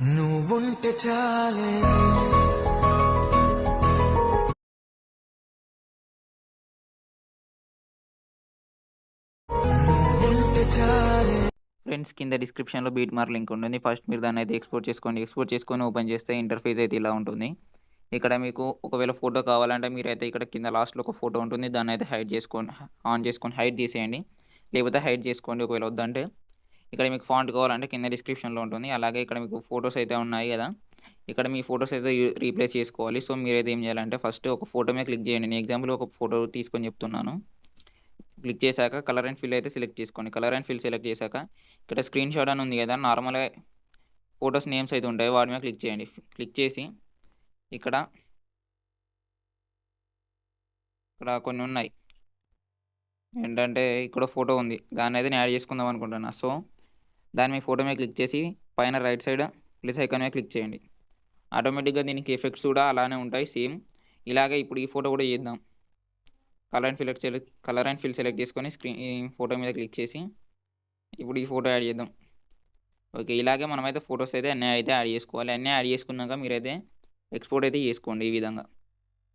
నువ్వుంటే చాలే నువ్వుంటే చాలే. ఫ్రెండ్స్ కింద డిస్క్రిప్షన్‌లో బీట్‌మార్క్ లింక్ ఉంటుంది. ఫస్ట్ మీరు దాన్నయితే ఎక్స్‌పోర్ట్ చేసుకోండి. ఎక్స్‌పోర్ట్ చేసుకొని ఓపెన్ చేస్తే ఇంటర్‌ఫేస్ అయితే ఇలా ఉంటుంది. ఇక్కడ మీకు ఒకవేళ ఫోటో కావాలంటే మీరైతే ఇక్కడ కింద లాస్ట్‌లో ఒక ఫోటో ఉంటుంది. దాన్నయితే హైడ్ చేసుకోండి. ఆన్ చేసుకొని హైడ్ తీసేయండి. లేకపోతే హైడ్ చేసుకోండి ఒకవేళ వద్దంటే. ఇక్కడ మీకు ఫాంట్ కావాలంటే కింద డిస్క్రిప్షన్‌లో ఉంటుంది. అలాగే ఇక్కడ మీకు ఫోటోస్ అయితే ఉన్నాయి గదా! ఇక్కడ మీ ఫోటోస్ అయితే రీప్లేస్ చేసుకోవాలి. సో, మీరైతే ఏం చేయాలంటే ఫస్ట్ ఒక ఫోటో మీద క్లిక్ చేయండి. నేను ఎగ్జాంపుల్‌గా ఒక ఫోటో తీసుకొని చెప్తున్నాను. క్లిక్ చేశాక కలర్ అండ్ ఫిల్ అయితే సెలెక్ట్ చేసుకోండి. కలర్ అండ్ ఫిల్ సెలెక్ట్ చేశాక ఇక్కడ స్క్రీన్ షాట్ అని ఉంది గదా! నార్మల్‌గా ఫోటోస్ నేమ్స్ అయితే ఉంటాయి. వాటి మీద క్లిక్ చేయండి. క్లిక్ చేసి ఇక్కడ, ఇక్కడ కొన్ని ఉన్నాయి. ఏంటంటే ఇక్కడ ఫోటో ఉంది. దాన్నయితే నేను యాడ్ చేసుకుందాం అనుకుంటున్నా. సో, దాని మీ ఫోటో మీద క్లిక్ చేసి పైన రైట్ సైడ్ ప్లస్ ఐకాన్ మీద క్లిక్ చేయండి. ఆటోమేటిక్‌గా దీనికి ఎఫెక్ట్స్ కూడా అలానే ఉంటాయి సేమ్. ఇలాగే ఇప్పుడు ఈ ఫోటో కూడా చేద్దాం. కలర్ అండ్ ఫిల్ సెలెక్ట్ చేసుకొని ఈ ఫోటో మీద క్లిక్ చేసి ఇప్పుడు ఈ ఫోటో యాడ్ చేద్దాం. ఓకే. ఇలాగే మనమైతే ఫోటోస్ అయితే అన్నీ అయితే యాడ్ చేసుకోవాలి. అన్నీ యాడ్ చేసుకున్నాక మీరైతే ఎక్స్‌పోర్ట్ అయితే చేసుకోండి ఈ విధంగా.